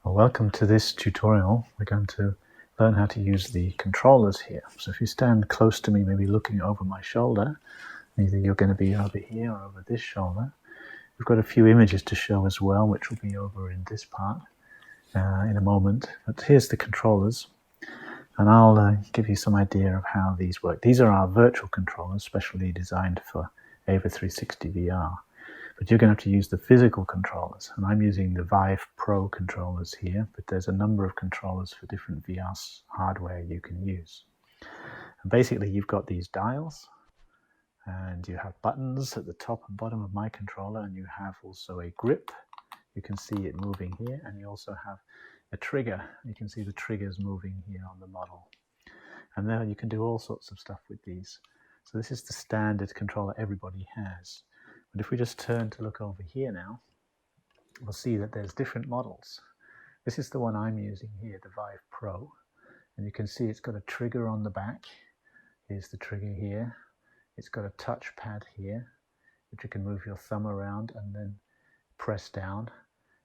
Well, welcome to this tutorial. We're going to learn how to use the controllers here. So if you stand close to me, maybe looking over my shoulder, either you're going to be over here or over this shoulder. We've got a few images to show as well, which will be over in this part in a moment. But here's the controllers, and I'll give you some idea of how these work. These are our virtual controllers, specially designed for AVA360VR. But you're going to have to use the physical controllers, and I'm using the Vive Pro controllers here, but there's a number of controllers for different VR hardware you can use. And basically you've got these dials, and you have buttons at the top and bottom of my controller, and you have also a grip. You can see it moving here, and you also have a trigger. You can see the triggers moving here on the model. And now you can do all sorts of stuff with these. So this is the standard controller everybody has. But if we just turn to look over here now, we'll see that there's different models. This is the one I'm using here, the Vive Pro. And you can see it's got a trigger on the back. Here's the trigger here. It's got a touchpad here, which you can move your thumb around and then press down.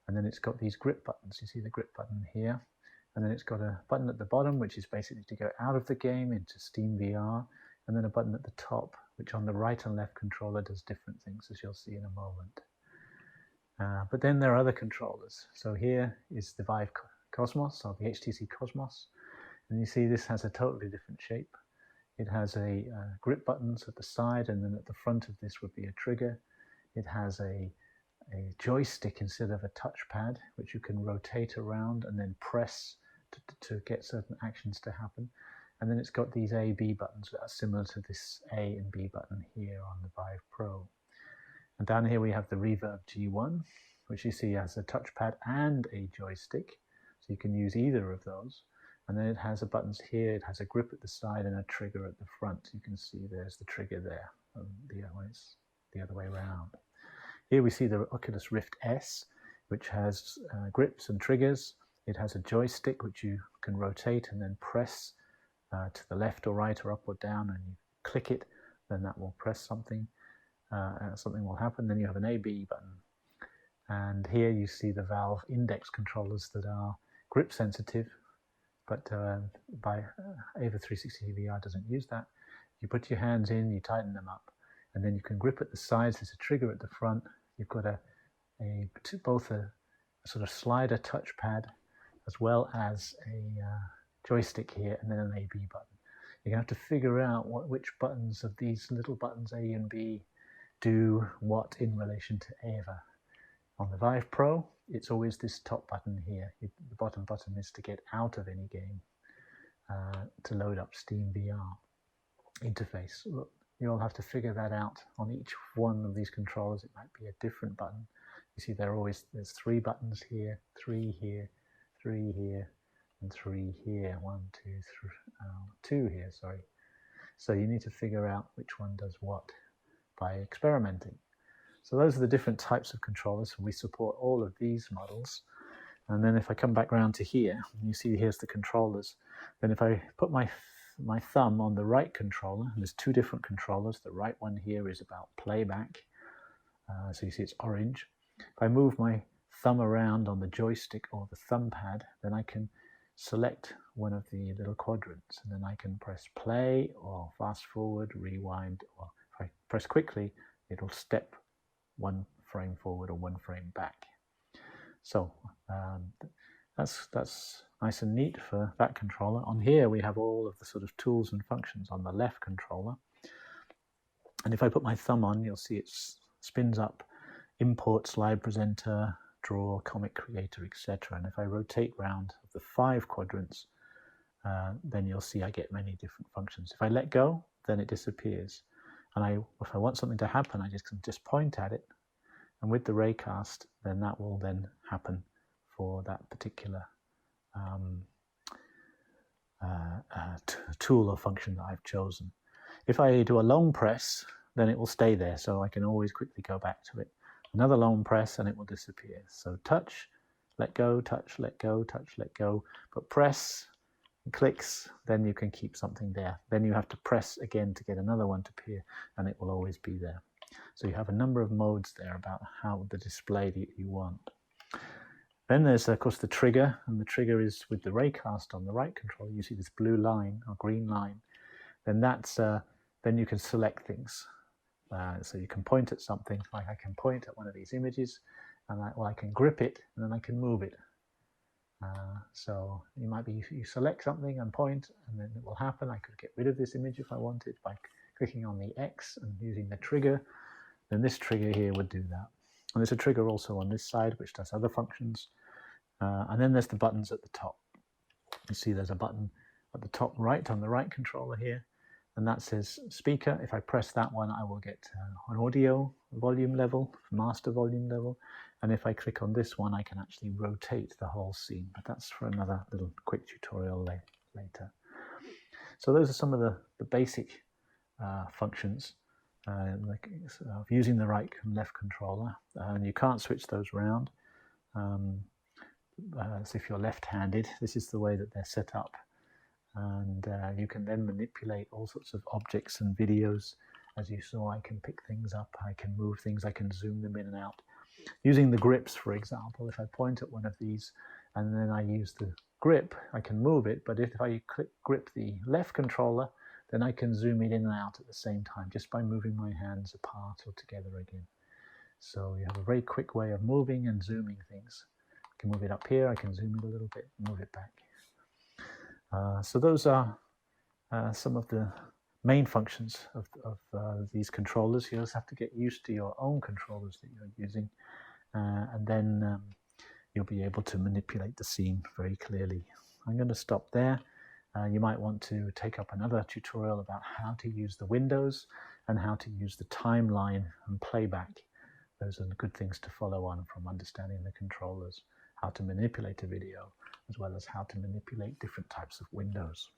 And then it's got these grip buttons. You see the grip button here. And then it's got a button at the bottom, which is basically to go out of the game into Steam VR. And then a button at the top, which on the right and left controller does different things, as you'll see in a moment. But then there are other controllers. So here is the Vive Cosmos, or the HTC Cosmos. And you see this has a totally different shape. It has a grip buttons at the side, and then at the front of this would be a trigger. It has a joystick instead of a touchpad, which you can rotate around and then press to get certain actions to happen. And then it's got these A, B buttons that are similar to this A and B button here on the Vive Pro. And down here we have the Reverb G1, which you see has a touchpad and a joystick. So you can use either of those. And then it has the buttons here, it has a grip at the side and a trigger at the front. You can see there's the trigger there, the other way around. Here we see the Oculus Rift S, which has grips and triggers. It has a joystick which you can rotate and then press to the left or right or up or down, and you click it, then that will press something, something will happen. Then you have an A-B button. And here you see the Valve Index controllers that are grip sensitive, but AVA360VR doesn't use that. You put your hands in, you tighten them up, and then you can grip at the sides. There's a trigger at the front. You've got both a sort of slider touchpad as well as a joystick here, and then an A-B button. You're going to have to figure out which buttons of these little buttons A and B do what in relation to AVA. On the Vive Pro, it's always this top button here. The bottom button is to get out of any game, to load up Steam VR interface. Look, you'll have to figure that out. On each one of these controllers, it might be a different button. You see there's 3 buttons here, 3 here, 3 here, and 3 here. 1, 2, 3, 2 here, sorry. So you need to figure out which one does what by experimenting. So those are the different types of controllers. We support all of these models. And then if I come back around to here, you see here's the controllers. Then if I put my thumb on the right controller, and there's 2 different controllers. The right one here is about playback. So you see it's orange. If I move my thumb around on the joystick or the thumb pad, then I can select one of the little quadrants, and then I can press play or fast forward, rewind, or if I press quickly, it'll step 1 frame forward or 1 frame back. So that's nice and neat for that controller. On here we have all of the sort of tools and functions on the left controller. And if I put my thumb on, you'll see it spins up import, slide presenter, draw, comic creator, etc. And if I rotate round the 5 quadrants, then you'll see I get many different functions. If I let go, then it disappears. And if I want something to happen, I just point at it. And with the raycast, then that will then happen for that particular tool or function that I've chosen. If I do a long press, then it will stay there, so I can always quickly go back to it. Another long press and it will disappear. So touch, let go, touch, let go, touch, let go. But press, clicks, then you can keep something there. Then you have to press again to get another one to appear, and it will always be there. So you have a number of modes there about how the display that you want. Then there's, of course, the trigger, and the trigger is with the raycast on the right controller. You see this blue line or green line. Then that's then you can select things. So you can point at something, like I can point at one of these images, and I can grip it, and then I can move it. So you might be, you select something and point, and then it will happen. I could get rid of this image if I wanted by clicking on the X and using the trigger. Then this trigger here would do that. And there's a trigger also on this side which does other functions. And then there's the buttons at the top. You see there's a button at the top right on the right controller here, and that says speaker. If I press that one, I will get an audio volume level, master volume level. And if I click on this one, I can actually rotate the whole scene. But that's for another little quick tutorial later. So those are some of the basic functions like, of using the right and left controller. And you can't switch those around. So if you're left-handed, this is the way that they're set up. And you can then manipulate all sorts of objects and videos. As you saw, I can pick things up, I can move things, I can zoom them in and out. Using the grips, for example, if I point at one of these and then I use the grip, I can move it. But if I grip the left controller, then I can zoom it in and out at the same time, just by moving my hands apart or together again. So you have a very quick way of moving and zooming things. I can move it up here, I can zoom it a little bit, move it back. So those are some of the main functions of these controllers. You just have to get used to your own controllers that you're using, and then you'll be able to manipulate the scene very clearly. I'm going to stop there. You might want to take up another tutorial about how to use the windows and how to use the timeline and playback. Those are good things to follow on from understanding the controllers, how to manipulate a video, as well as how to manipulate different types of windows.